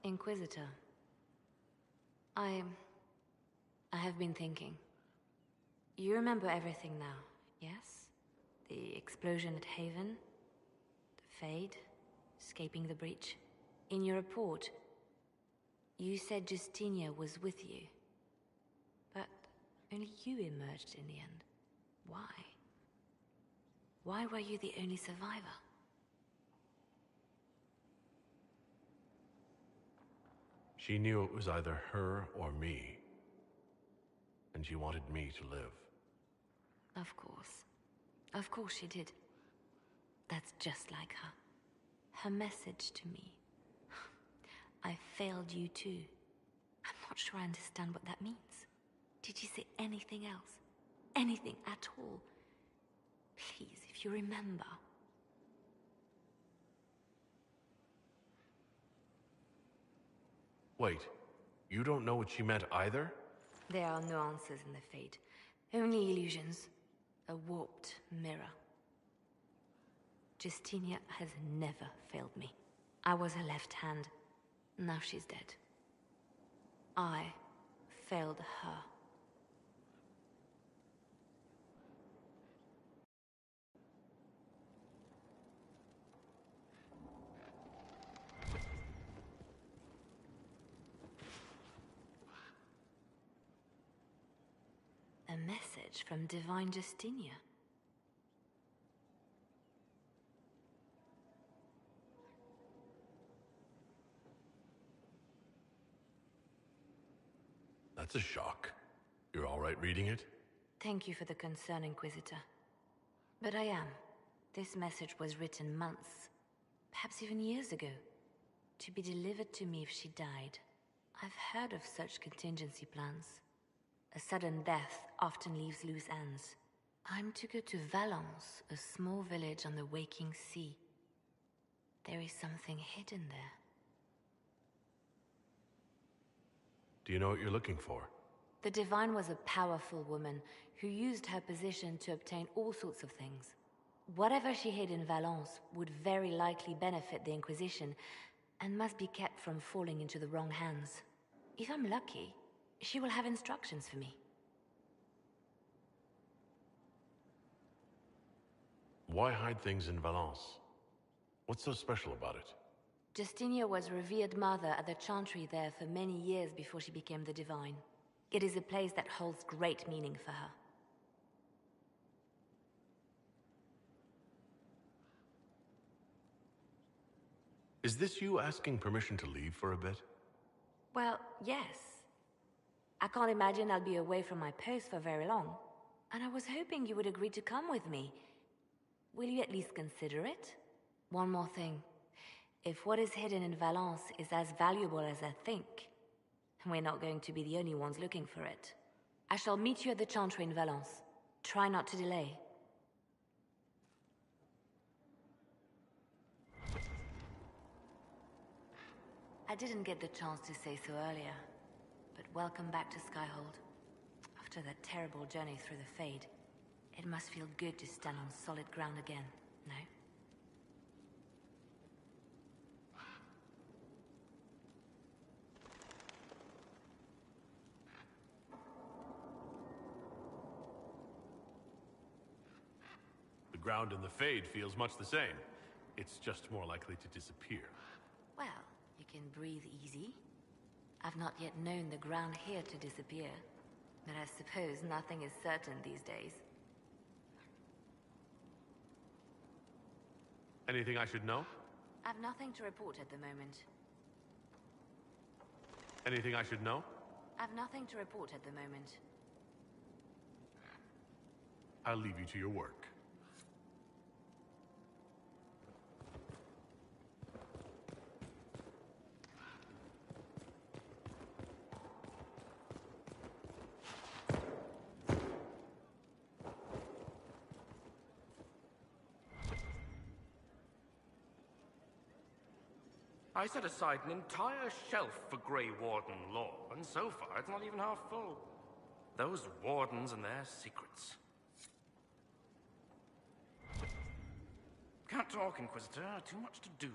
Inquisitor. I have been thinking. You remember everything now, yes? The explosion at Haven, the Fade, escaping the breach. In your report, you said Justinia was with you. But only you emerged in the end. Why? Why were you the only survivor? She knew it was either her or me. And she wanted me to live. Of course. Of course she did. That's just like her. Her message to me. I failed you too. I'm not sure I understand what that means. Did you say anything else? Anything at all? Please, if you remember. Wait, you don't know what she meant either? There are no answers in the Fate. Only illusions. A warped mirror. Justinia has never failed me. I was her left hand. Now she's dead. I failed her. A message from Divine Justinia. That's a shock. You're all right reading it? Thank you for the concern, Inquisitor. But I am. This message was written months, perhaps even years ago, to be delivered to me if she died. I've heard of such contingency plans. A sudden death often leaves loose ends. I'm to go to Valence, a small village on the waking sea. There is something hidden there. Do you know what you're looking for? The Divine was a powerful woman who used her position to obtain all sorts of things. Whatever she hid in Valence would very likely benefit the Inquisition and must be kept from falling into the wrong hands. If I'm lucky, she will have instructions for me. Why hide things in Valence? What's so special about it? Justinia was revered mother at the Chantry there for many years before she became the Divine. It is a place that holds great meaning for her. Is this you asking permission to leave for a bit? Well, yes. I can't imagine I'll be away from my post for very long. And I was hoping you would agree to come with me. Will you at least consider it? One more thing. If what is hidden in Valence is as valuable as I think, we're not going to be the only ones looking for it. I shall meet you at the Chantry in Valence. Try not to delay. I didn't get the chance to say so earlier, but welcome back to Skyhold. After that terrible journey through the Fade, it must feel good to stand on solid ground again, no? The ground in the Fade feels much the same. It's just more likely to disappear. Well, you can breathe easy. I've not yet known the ground here to disappear, but I suppose nothing is certain these days. Anything I should know? I've nothing to report at the moment. Anything I should know? I've nothing to report at the moment. I'll leave you to your work. I set aside an entire shelf for Grey Warden lore, and so far it's not even half full. Those Wardens and their secrets. Can't talk, Inquisitor. Too much to do.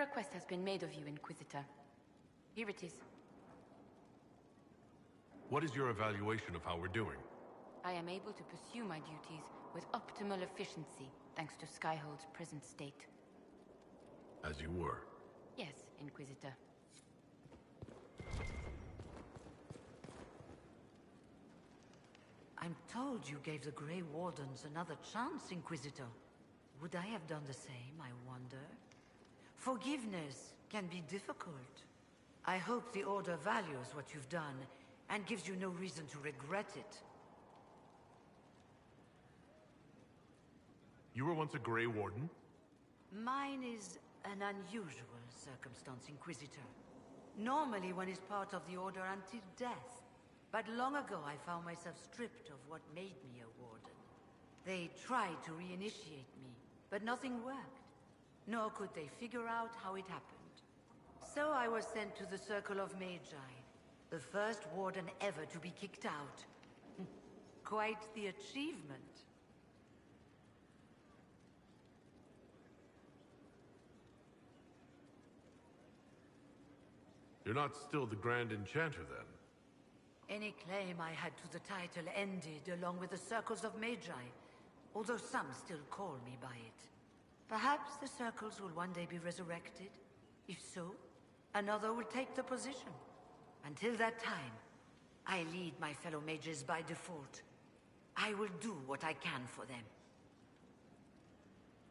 request has been made of you, Inquisitor. Here it is. What is your evaluation of how we're doing? I am able to pursue my duties with optimal efficiency, thanks to Skyhold's present state. As you were. Yes, Inquisitor. I'm told you gave the Grey Wardens another chance, Inquisitor. Would I have done the same, I wonder? Forgiveness can be difficult. I hope the Order values what you've done and gives you no reason to regret it. You were once a Grey Warden? Mine is an unusual circumstance, Inquisitor. Normally one is part of the Order until death. But long ago I found myself stripped of what made me a Warden. They tried to reinitiate me, but nothing worked. Nor could they figure out how it happened. So I was sent to the Circle of Magi, the first Warden ever to be kicked out. Quite the achievement. You're not still the Grand Enchanter, then? Any claim I had to the title ended along with the Circles of Magi, although some still call me by it. Perhaps the Circles will one day be resurrected. If so, another will take the position. Until that time, I lead my fellow mages by default. I will do what I can for them.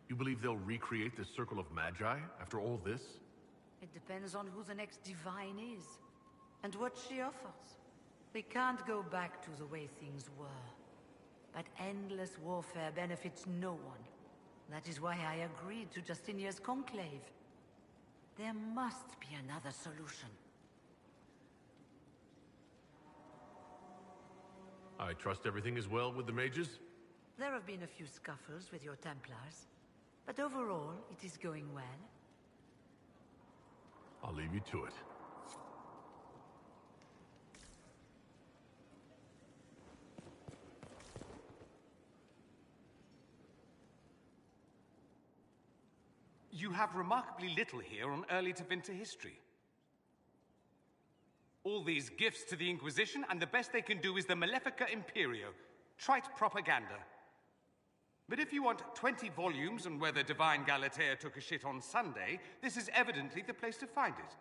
You believe they'll recreate the Circle of Magi after all this? It depends on who the next divine is, and what she offers. We can't go back to the way things were. But endless warfare benefits no one. That is why I agreed to Justinia's conclave. There must be another solution. I trust everything is well with the mages? There have been a few scuffles with your Templars, but overall, it is going well. I'll leave you to it. You have remarkably little here on early to Vinter history. All these gifts to the Inquisition, and the best they can do is the Malefica Imperio. Trite propaganda. But if you want 20 volumes on whether Divine Galatea took a shit on Sunday, this is evidently the place to find it.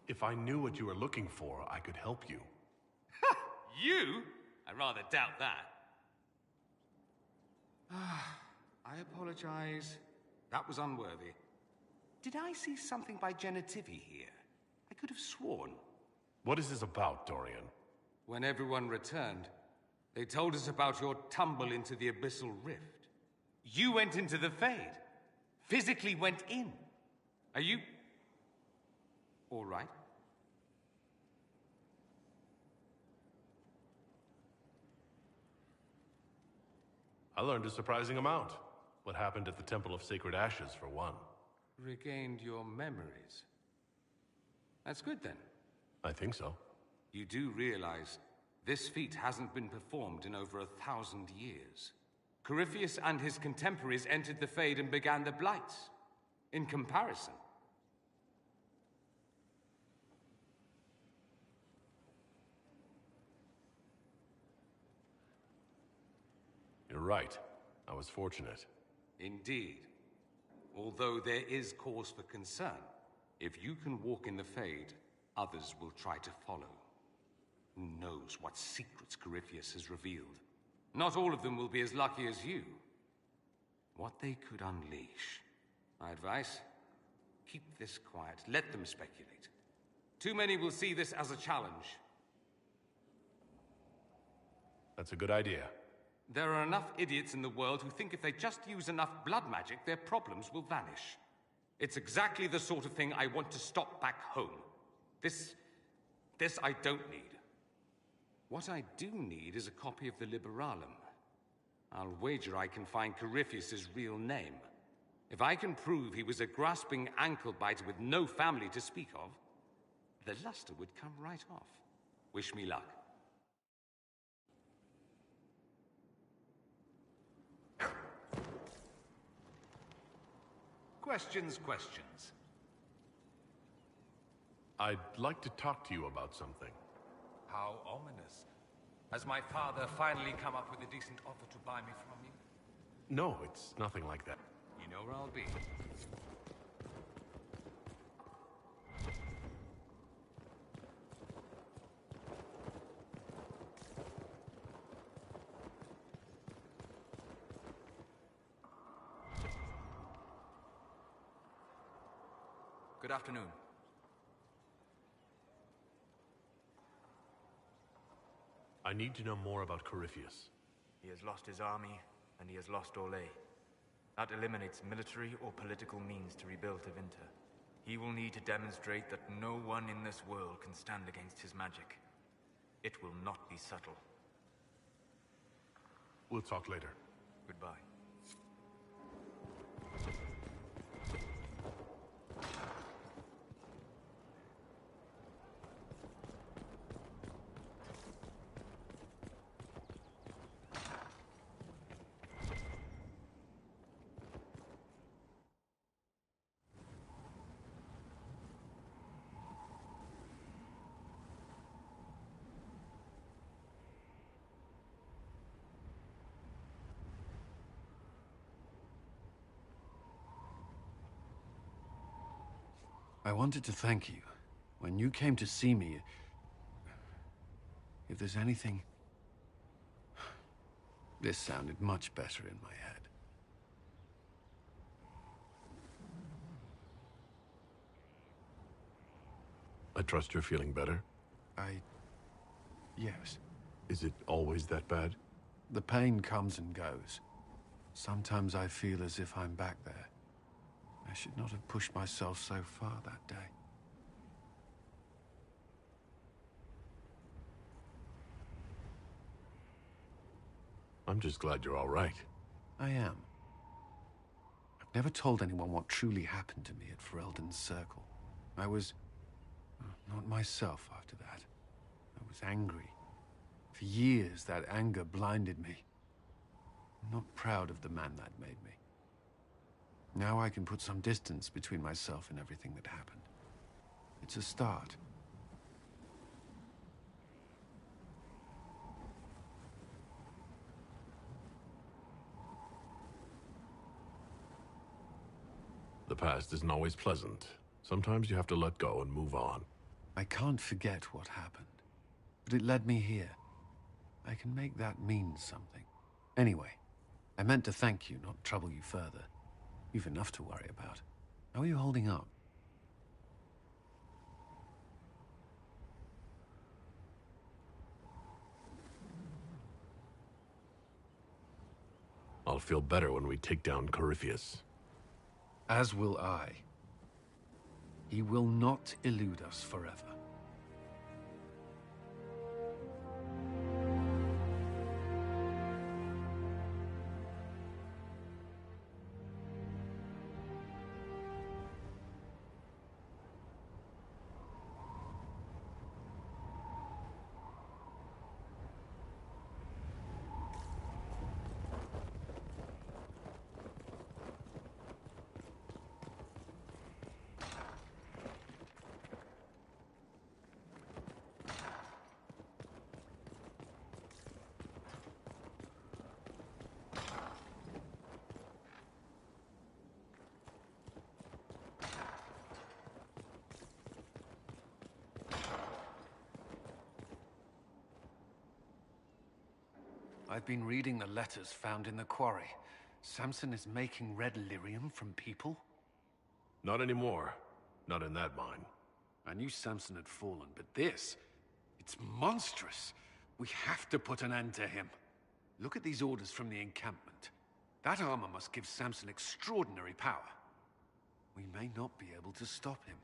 If I knew what you were looking for, I could help you. You? I rather doubt that. I apologize. That was unworthy. Did I see something by Genitivi here? I could have sworn. What is this about, Dorian? When everyone returned, they told us about your tumble into the Abyssal Rift. You went into the Fade. Physically went in. Are you... all right? I learned a surprising amount. What happened at the Temple of Sacred Ashes, for one. Regained your memories. That's good, then. I think so. You do realize this feat hasn't been performed in over 1,000 years. Corypheus and his contemporaries entered the Fade and began the Blights. In comparison, you're right. I was fortunate. indeed. Although there is cause for concern. If you can walk in the Fade, others will try to follow. Who knows what secrets Corypheus has revealed? Not all of them will be as lucky as you. What they could unleash. My advice? Keep this quiet. Let them speculate. Too many will see this as a challenge. That's a good idea. There are enough idiots in the world who think if they just use enough blood magic, their problems will vanish. It's exactly the sort of thing I want to stop back home. This I don't need. What I do need is a copy of the Liberalum. I'll wager I can find Corypheus's real name. If I can prove he was a grasping ankle-biter with no family to speak of, the luster would come right off. Wish me luck. Questions, questions. I'd like to talk to you about something. How ominous. Has my father finally come up with a decent offer to buy me from you? No, it's nothing like that. You know where I'll be. Good afternoon. I need to know more about Corypheus. He has lost his army, and he has lost Orlais. That eliminates military or political means to rebuild Tevinter. He will need to demonstrate that no one in this world can stand against his magic. It will not be subtle. We'll talk later. Goodbye. I wanted to thank you. When you came to see me, if there's anything... This sounded much better in my head. I trust you're feeling better. Yes. Is it always that bad? The pain comes and goes. Sometimes I feel as if I'm back there. I should not have pushed myself so far that day. I'm just glad you're all right. I am. I've never told anyone what truly happened to me at Ferelden's Circle. I was... not myself after that. I was angry. For years, that anger blinded me. I'm not proud of the man that made me. Now I can put some distance between myself and everything that happened. It's a start. The past isn't always pleasant. Sometimes you have to let go and move on. I can't forget what happened, but it led me here. I can make that mean something. Anyway, I meant to thank you, not trouble you further. You've enough to worry about. How are you holding up? I'll feel better when we take down Corypheus. As will I. He will not elude us forever. I've been reading the letters found in the quarry. Samson is making red lyrium from people? Not anymore. Not in that mine. I knew Samson had fallen, but this... it's monstrous. We have to put an end to him. Look at these orders from the encampment. That armor must give Samson extraordinary power. We may not be able to stop him.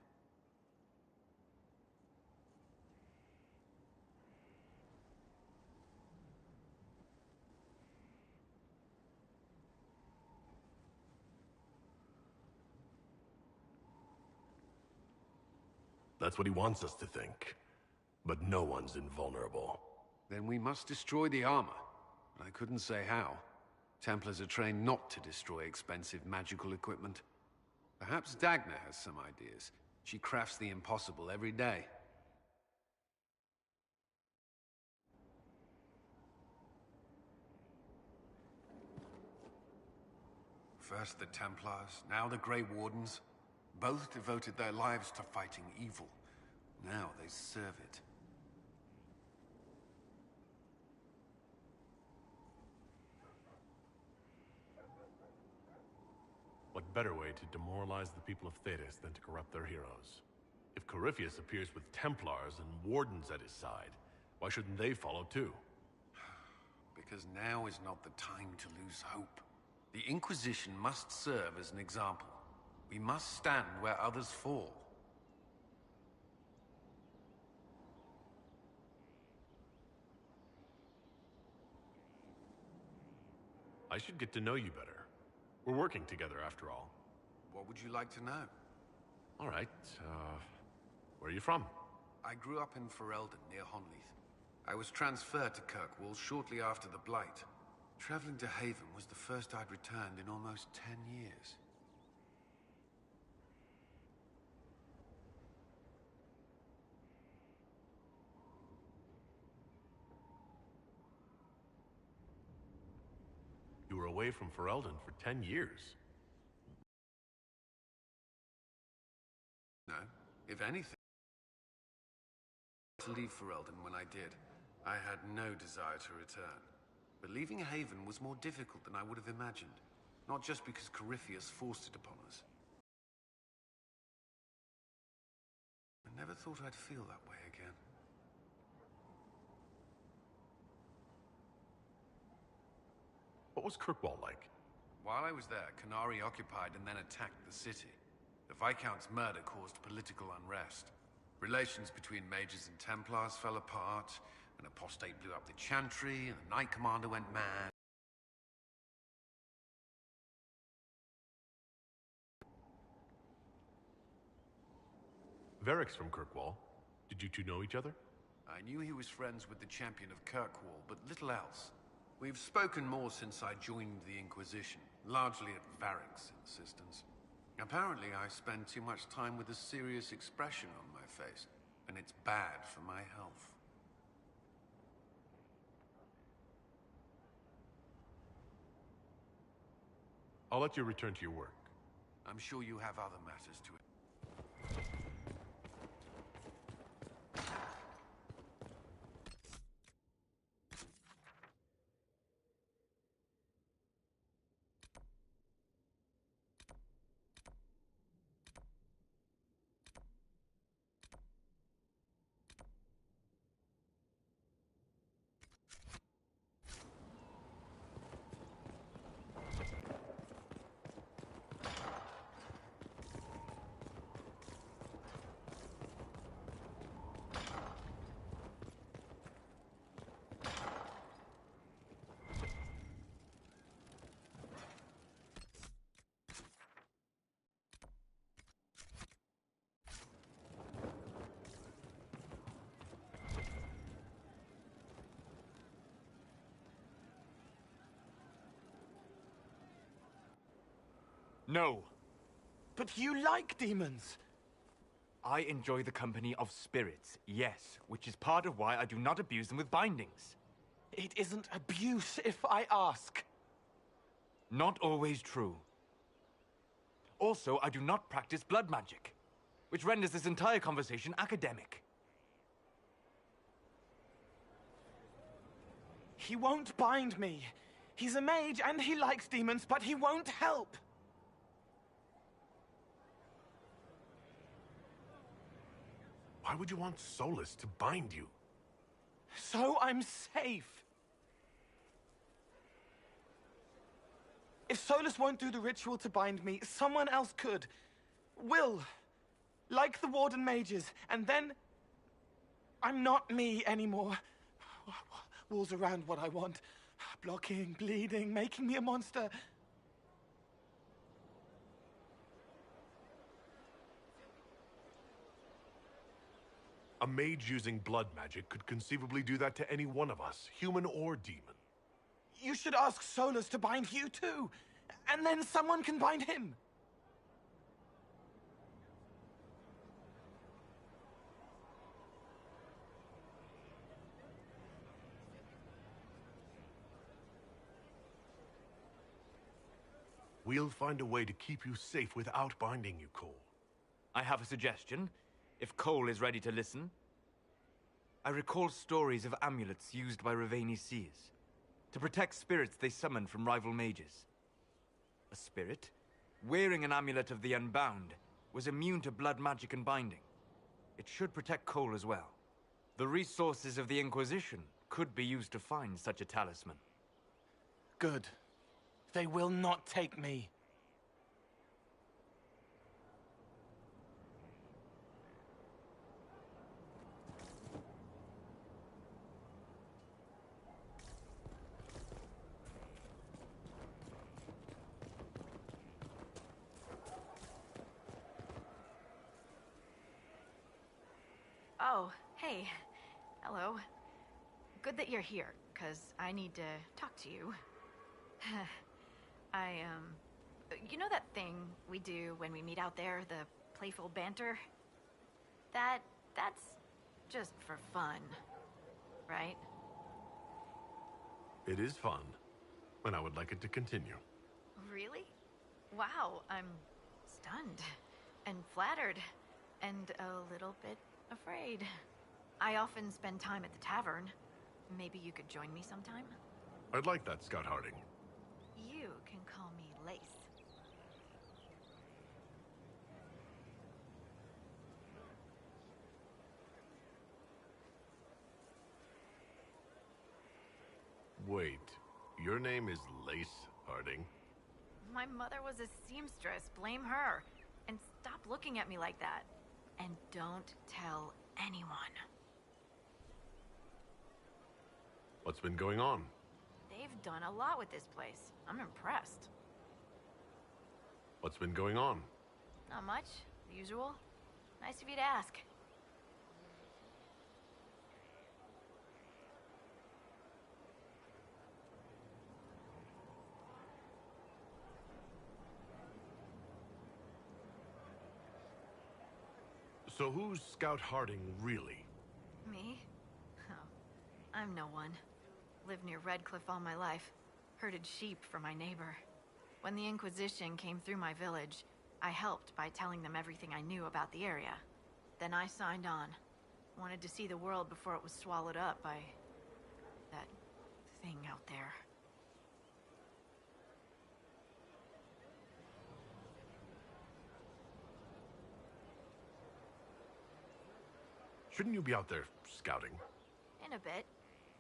That's what he wants us to think. But no one's invulnerable. Then we must destroy the armor. I couldn't say how. Templars are trained not to destroy expensive magical equipment. Perhaps Dagna has some ideas. She crafts the impossible every day. First the Templars, now the Grey Wardens. Both devoted their lives to fighting evil. Now they serve it. What better way to demoralize the people of Thedas than to corrupt their heroes? If Corypheus appears with Templars and Wardens at his side, why shouldn't they follow too? Because now is not the time to lose hope. The Inquisition must serve as an example. We must stand where others fall. I should get to know you better. We're working together after all. What would you like to know? All right, where are you from? I grew up in Ferelden, near Honleath. I was transferred to Kirkwall shortly after the Blight. Traveling to Haven was the first I'd returned in almost 10 years. You were away from Ferelden for 10 years. No, if anything, to leave Ferelden when I did. I had no desire to return. But leaving Haven was more difficult than I would have imagined. Not just because Corypheus forced it upon us. I never thought I'd feel that way again. What was Kirkwall like? While I was there, Canary occupied and then attacked the city. The Viscount's murder caused political unrest. Relations between mages and Templars fell apart. An apostate blew up the Chantry, and the Knight Commander went mad. Varric's from Kirkwall. Did you two know each other? I knew he was friends with the Champion of Kirkwall, but little else. We've spoken more since I joined the Inquisition, largely at Varric's insistence. Apparently, I spend too much time with a serious expression on my face, and it's bad for my health. I'll let you return to your work. I'm sure you have other matters to No. But you like demons! I enjoy the company of spirits, yes, which is part of why I do not abuse them with bindings. It isn't abuse if I ask. Not always true. Also, I do not practice blood magic, which renders this entire conversation academic. He won't bind me. He's a mage and he likes demons, but he won't help. Why would you want Solus to bind you? So I'm safe. If Solus won't do the ritual to bind me, someone else could. Will. Like the Warden mages. And then I'm not me anymore. Walls around what I want. Blocking, bleeding, making me a monster. A mage using blood magic could conceivably do that to any one of us, human or demon. You should ask Solus to bind you too. And then someone can bind him. We'll find a way to keep you safe without binding you, Cole. I have a suggestion, if Cole is ready to listen. I recall stories of amulets used by Raveni seers to protect spirits they summoned from rival mages. A spirit, wearing an amulet of the Unbound, was immune to blood magic and binding. It should protect Cole as well. The resources of the Inquisition could be used to find such a talisman. Good. They will not take me. Oh, hey. Hello. Good that you're here, 'cause I need to talk to you. You know that thing we do when we meet out there, the playful banter? That's just for fun, right? It is fun, and I would like it to continue. Really? Wow, I'm stunned and flattered and a little bit afraid. I often spend time at the tavern. Maybe you could join me sometime? I'd like that, Scout Harding. You can call me Lace. Wait, your name is Lace Harding? My mother was a seamstress, blame her. And stop looking at me like that. And don't tell anyone. What's been going on? They've done a lot with this place. I'm impressed. What's been going on? Not much. Usual. Nice of you to ask. So who's Scout Harding, really? Me? Oh, I'm no one. Lived near Redcliffe all my life. Herded sheep for my neighbor. When the Inquisition came through my village, I helped by telling them everything I knew about the area. Then I signed on. Wanted to see the world before it was swallowed up by that thing out there. Shouldn't you be out there scouting? In a bit.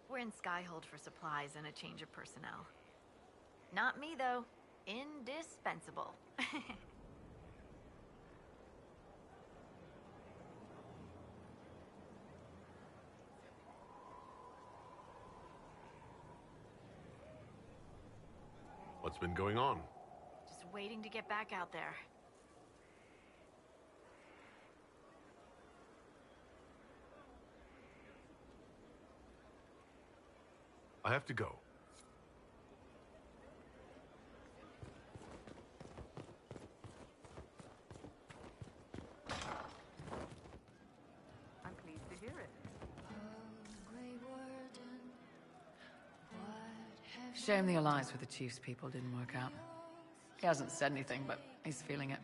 We're in Skyhold for supplies and a change of personnel. Not me, though. Indispensable. What's been going on? Just waiting to get back out there. I have to go. I'm pleased to hear it. Shame the alliance with the Chief's people didn't work out. He hasn't said anything, but he's feeling it.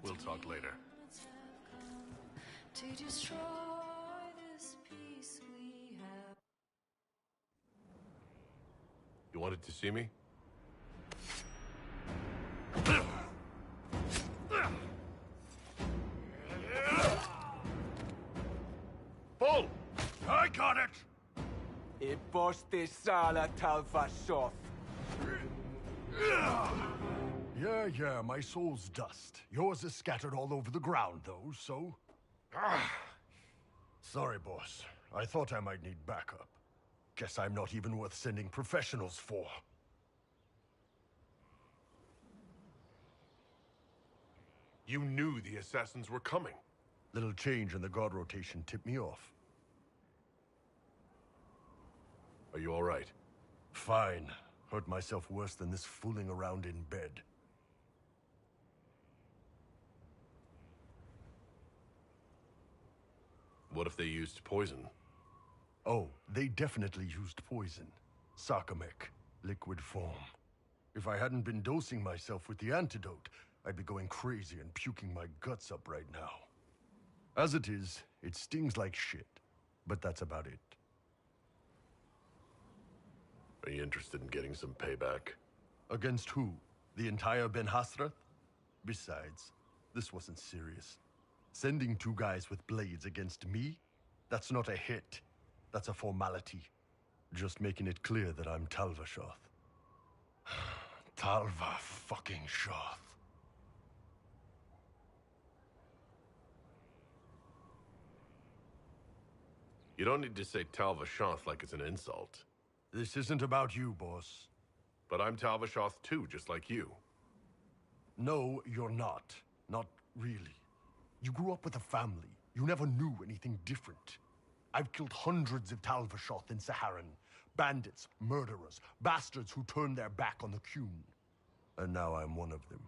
We'll talk later. To destroy this peace we have. You wanted to see me? Bull! I got it! E poste sala talfa soth. Yeah, my soul's dust. Yours is scattered all over the ground, though, so... Sorry, boss. I thought I might need backup. Guess I'm not even worth sending professionals for. You knew the assassins were coming. Little change in the guard rotation tipped me off. Are you all right? Fine. Hurt myself worse than this fooling around in bed. What if they used poison? Oh, they definitely used poison. Sarcomech, liquid form. If I hadn't been dosing myself with the antidote, I'd be going crazy and puking my guts up right now. As it is, it stings like shit. But that's about it. Are you interested in getting some payback? Against who? The entire Ben Hasrath? Besides, this wasn't serious. Sending 2 guys with blades against me? That's not a hit. That's a formality. Just making it clear that I'm Talvashoth. Talva fucking Shoth. You don't need to say Talvashoth like it's an insult. This isn't about you, boss. But I'm Talvashoth too, just like you. No, you're not. Not really. You grew up with a family. You never knew anything different. I've killed hundreds of Talvashoth in Saharan. Bandits, murderers, bastards who turned their back on the Qun. And now I'm one of them.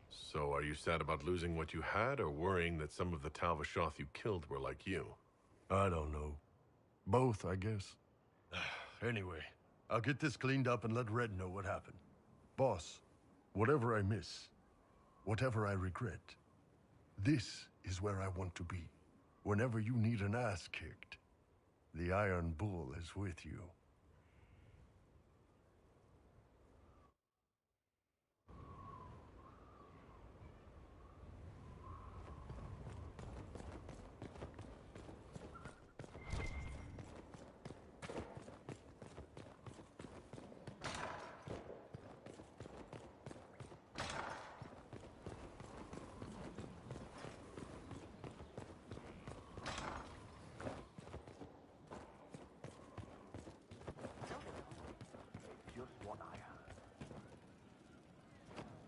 So are you sad about losing what you had, or worrying that some of the Talvashoth you killed were like you? I don't know. Both, I guess. Anyway, I'll get this cleaned up and let Red know what happened. Boss, whatever I miss, whatever I regret, this is where I want to be. Whenever you need an ass kicked, the Iron Bull is with you.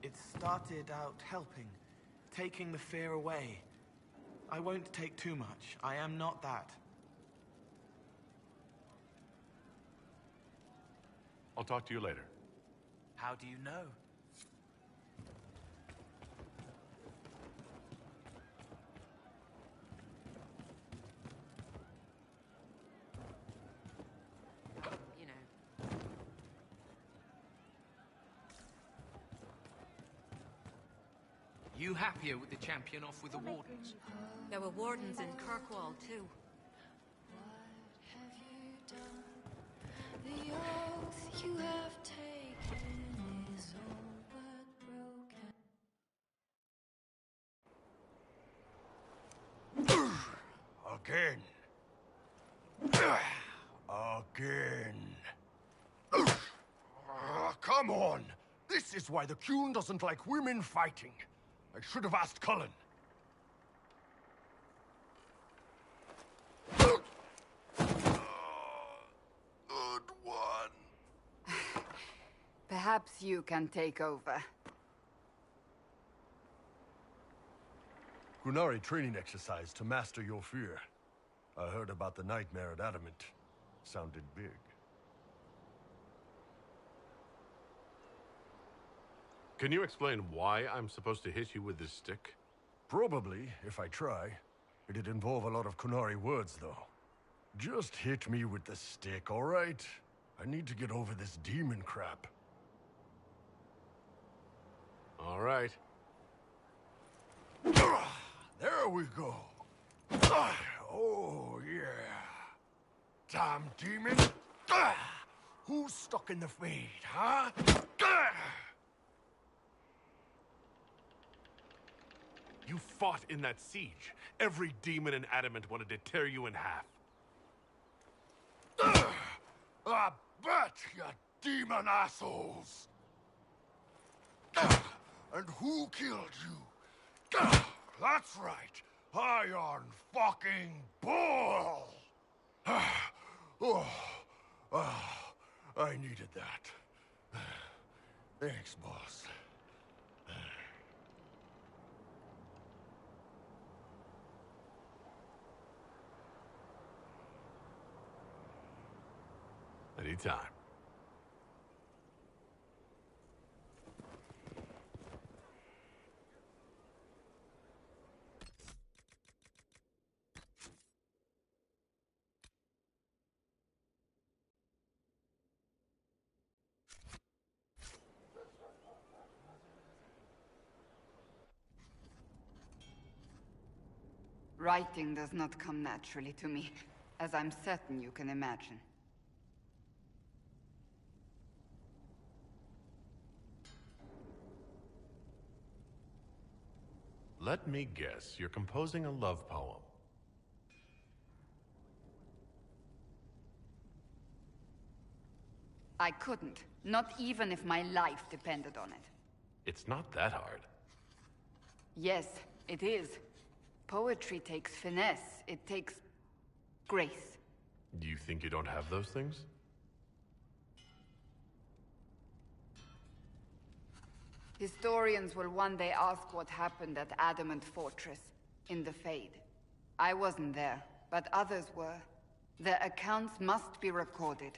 It started out helping, taking the fear away. I won't take too much. I am not that. I'll talk to you later. How do you know? You know. You happier with the champion off with the wardens? There were wardens in Kirkwall, too. The oath you have taken is all but broken. Again. Come on! This is why the Qun doesn't like women fighting. I should have asked Cullen. Good one. Perhaps you can take over. Qunari training exercise to master your fear. I heard about the nightmare at Adamant. Sounded big. Can you explain why I'm supposed to hit you with this stick? Probably, if I try. It'd involve a lot of Qunari words, though. Just hit me with the stick, all right? I need to get over this demon crap. All right. There we go. Oh, yeah. Damn demon. Who's stuck in the fade, huh? You fought in that siege. Every demon in Adamant wanted to tear you in half. I bet, you demon assholes! And who killed you? That's right, Iron fucking Bull! I needed that. Thanks, boss. Anytime. Writing does not come naturally to me, as I'm certain you can imagine. Let me guess, you're composing a love poem. I couldn't. Not even if my life depended on it. It's not that hard. Yes, it is. Poetry takes finesse. It takes... grace. Do you think you don't have those things? Historians will one day ask what happened at Adamant Fortress, in the Fade. I wasn't there, but others were. Their accounts must be recorded.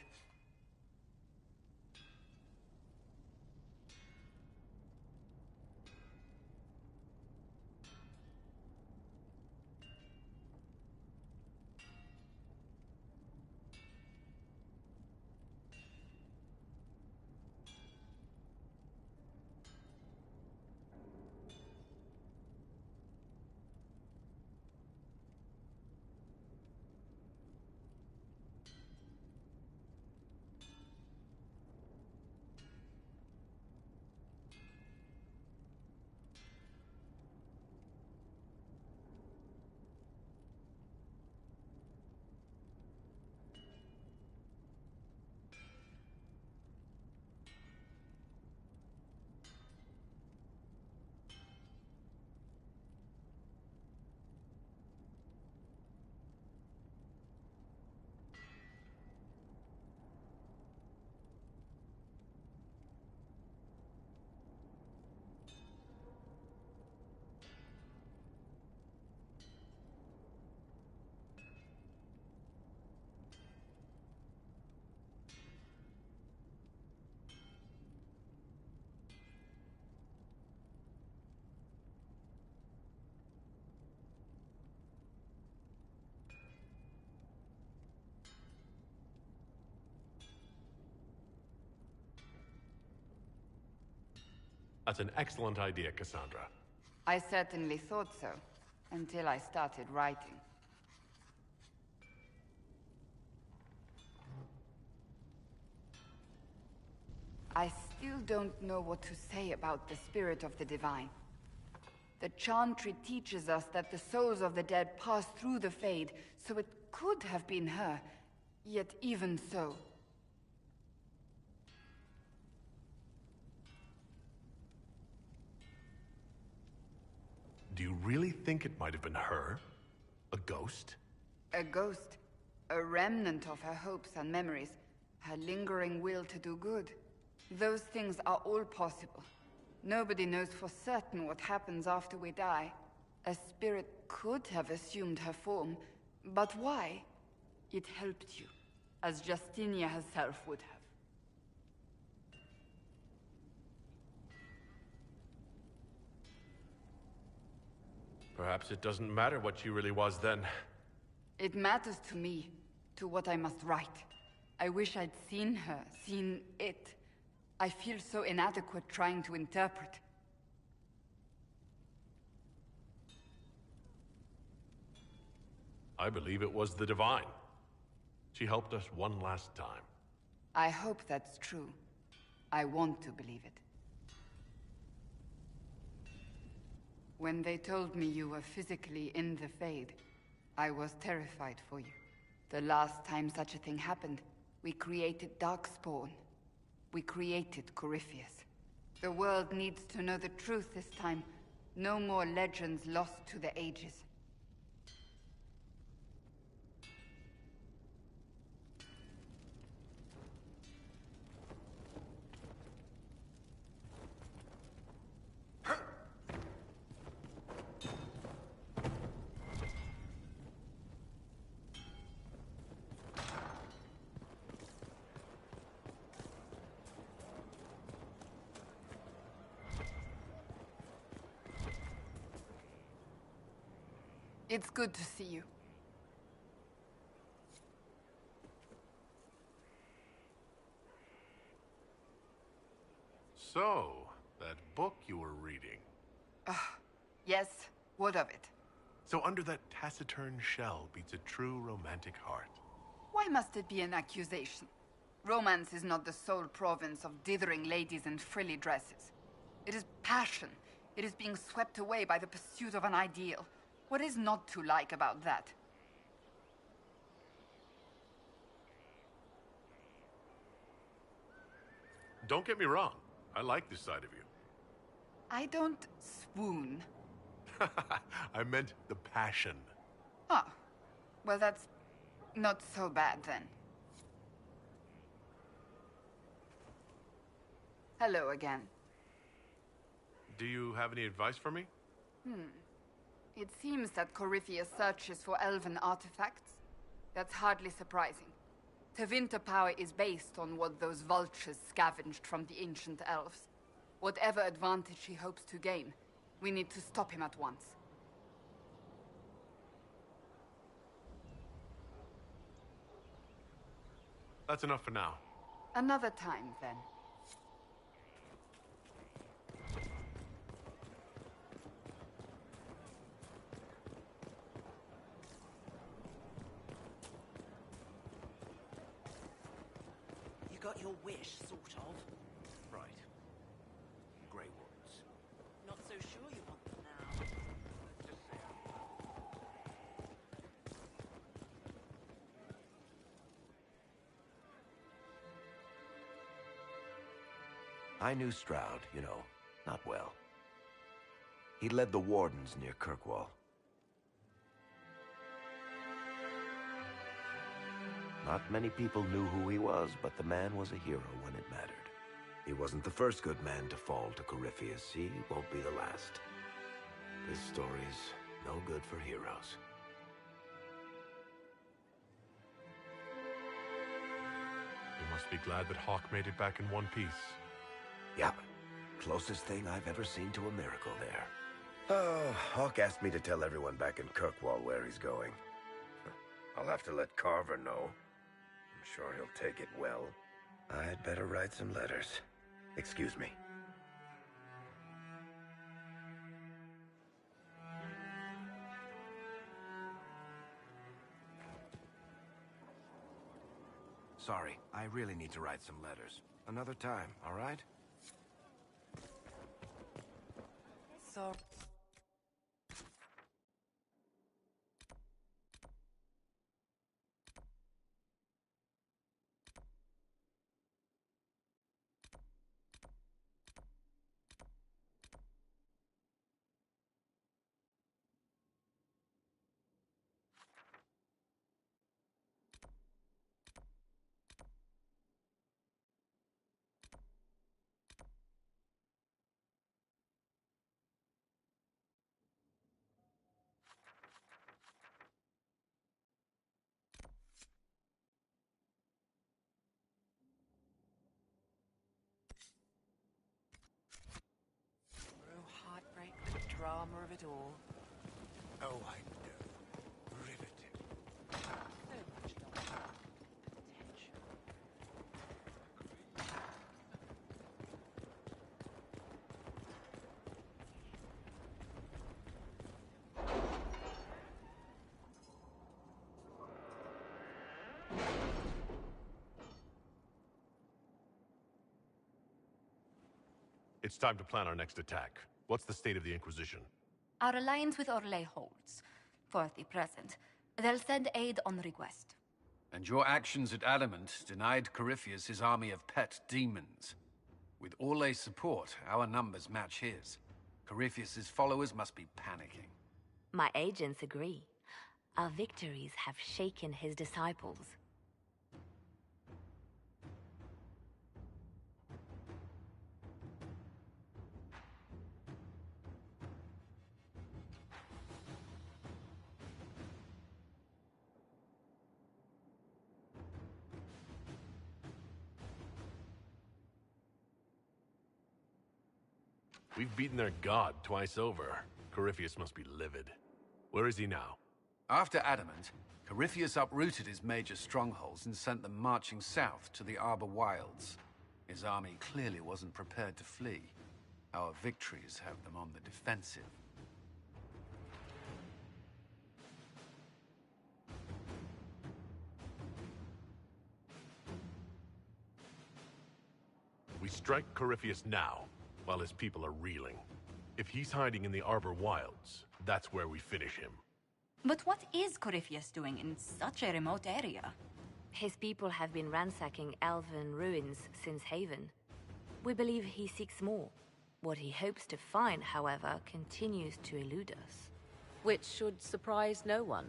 That's an excellent idea, Cassandra. I certainly thought so, until I started writing. I still don't know what to say about the spirit of the divine. The Chantry teaches us that the souls of the dead pass through the Fade, so it could have been her. Yet even so... Do you really think it might have been her? A ghost? A ghost. A remnant of her hopes and memories. Her lingering will to do good. Those things are all possible. Nobody knows for certain what happens after we die. A spirit could have assumed her form, but why? It helped you, as Justinia herself would have. Perhaps it doesn't matter what she really was then. It matters to me, to what I must write. I wish I'd seen her, seen it. I feel so inadequate trying to interpret. I believe it was the Divine. She helped us one last time. I hope that's true. I want to believe it. When they told me you were physically in the Fade, I was terrified for you. The last time such a thing happened, we created Darkspawn. We created Corypheus. The world needs to know the truth this time. No more legends lost to the ages. It's good to see you. So, that book you were reading. Yes, what of it? So under that taciturn shell beats a true romantic heart. Why must it be an accusation? Romance is not the sole province of dithering ladies in frilly dresses. It is passion. It is being swept away by the pursuit of an ideal. What is not to like about that? Don't get me wrong. I like this side of you. I don't swoon. I meant the passion. Ah, well, that's not so bad then. Hello again. Do you have any advice for me? It seems that Corypheus searches for elven artifacts. That's hardly surprising. Tevinter power is based on what those vultures scavenged from the ancient elves. Whatever advantage he hopes to gain, we need to stop him at once. That's enough for now. Another time, then. You got your wish, sort of. Right. Grey Wardens. Not so sure you want them now. Just say I knew Stroud, you know, not well. He led the Wardens near Kirkwall. Not many people knew who he was, but the man was a hero when it mattered. He wasn't the first good man to fall to Corypheus. He won't be the last. This story's no good for heroes. You must be glad that Hawk made it back in one piece. Yep. Closest thing I've ever seen to a miracle there. Oh, Hawk asked me to tell everyone back in Kirkwall where he's going. I'll have to let Carver know. I'm sure he'll take it well. I'd better write some letters. Excuse me. Sorry, I really need to write some letters. Another time, all right? So... Real heartbreak, the drama of it all. Oh, I know. Riveting. So much love. Potential. It's time to plan our next attack. What's the state of the Inquisition? Our alliance with Orlais holds. For the present. They'll send aid on request. And your actions at Adamant denied Corypheus his army of pet demons. With Orlais' support, our numbers match his. Corypheus' followers must be panicking. My agents agree. Our victories have shaken his disciples. We've beaten their god twice over. Corypheus must be livid. Where is he now? After Adamant, Corypheus uprooted his major strongholds and sent them marching south to the Arbor Wilds. His army clearly wasn't prepared to flee. Our victories have them on the defensive. Strike Corypheus now, while his people are reeling. If he's hiding in the Arbor Wilds, that's where we finish him. But what is Corypheus doing in such a remote area? His people have been ransacking elven ruins since Haven. We believe he seeks more. What he hopes to find, however, continues to elude us. Which should surprise no one.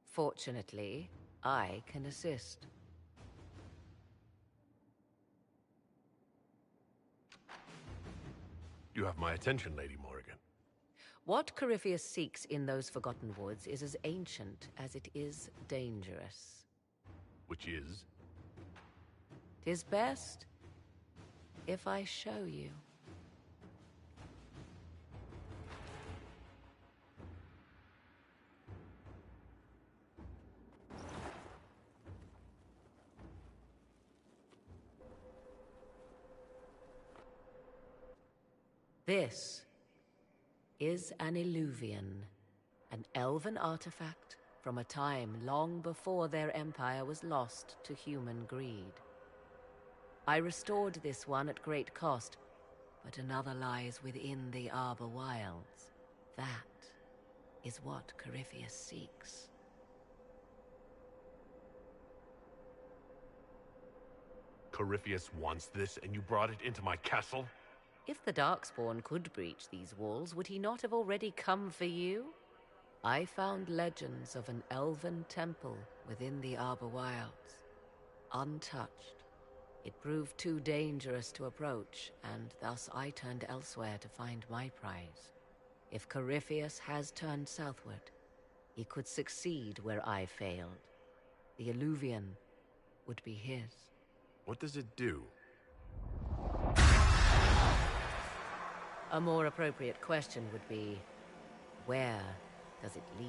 Fortunately, I can assist. You have my attention, Lady Morrigan. What Corypheus seeks in those Forgotten Woods is as ancient as it is dangerous. Which is? 'Tis best if I show you. This is an Illuvian, an elven artifact from a time long before their empire was lost to human greed. I restored this one at great cost, but another lies within the Arbor Wilds. That is what Corypheus seeks. Corypheus wants this, and you brought it into my castle? If the Darkspawn could breach these walls, would he not have already come for you? I found legends of an elven temple within the Arbor Wilds, untouched. It proved too dangerous to approach, and thus I turned elsewhere to find my prize. If Corypheus has turned southward, he could succeed where I failed. The Illuvian would be his. What does it do? A more appropriate question would be, where does it lead?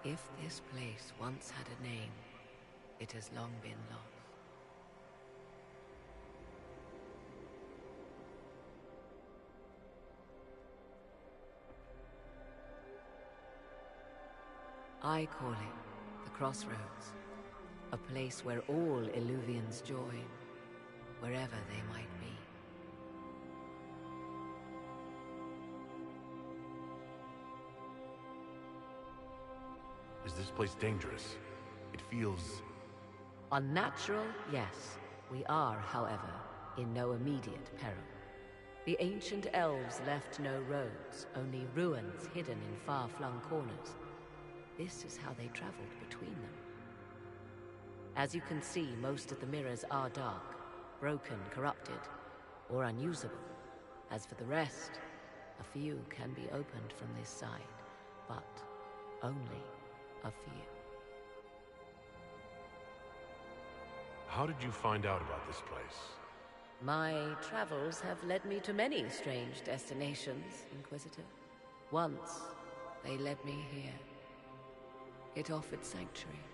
If this place once had a name, it has long been lost. I call it the Crossroads, a place where all Illuvians join, wherever they might be. Is this place dangerous? It feels... Unnatural, yes. We are, however, in no immediate peril. The ancient elves left no roads, only ruins hidden in far-flung corners. This is how they traveled between them. As you can see, most of the mirrors are dark, broken, corrupted, or unusable. As for the rest, a few can be opened from this side, but only a few. How did you find out about this place? My travels have led me to many strange destinations, Inquisitor. Once, they led me here. It offered sanctuary.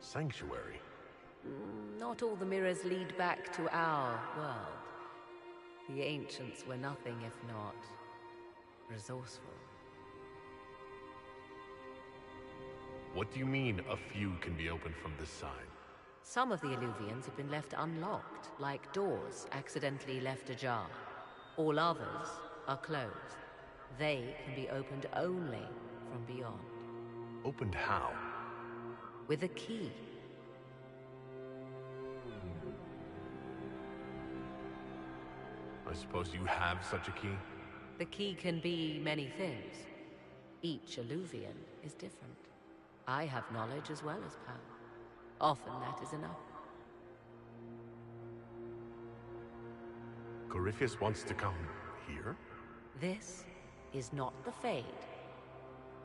Sanctuary? Not all the mirrors lead back to our world. The ancients were nothing if not resourceful. What do you mean, a few can be opened from this side? Some of the Illuvians have been left unlocked, like doors accidentally left ajar. All others are closed. They can be opened only from beyond. Opened how? With a key. I suppose you have such a key? The key can be many things. Each Eluvian is different. I have knowledge as well as power. Often that is enough. Corypheus wants to come here? This is not the Fade,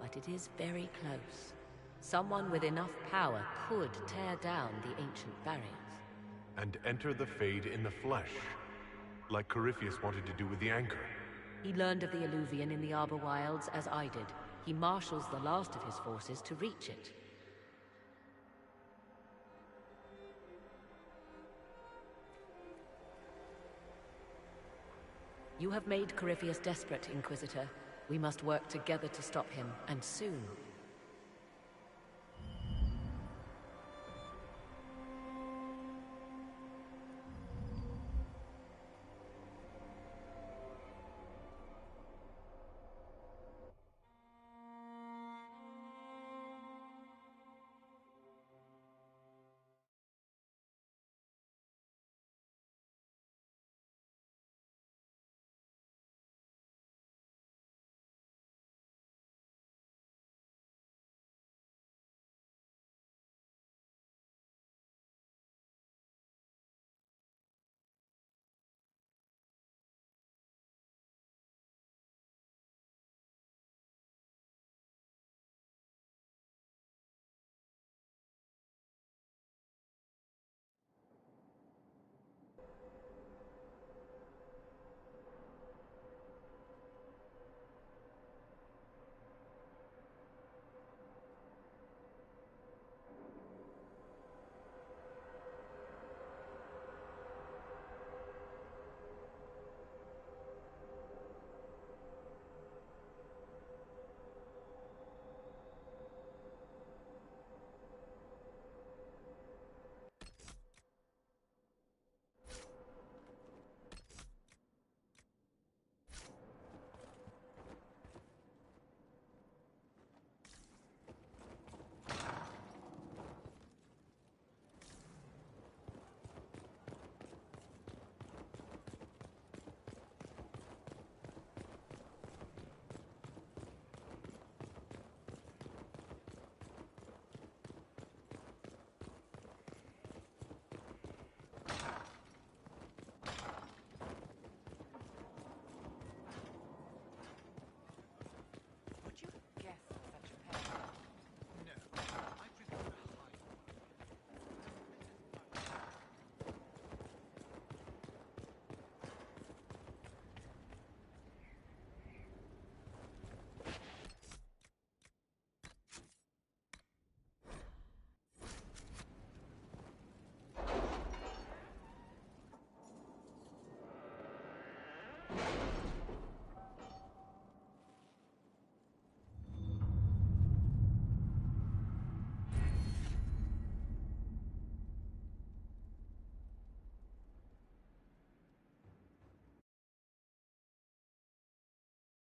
but it is very close. Someone with enough power could tear down the ancient barriers. And enter the Fade in the flesh, like Corypheus wanted to do with the Anchor. He learned of the Eluvian in the Arbor Wilds as I did. He marshals the last of his forces to reach it. You have made Corypheus desperate, Inquisitor. We must work together to stop him, and soon.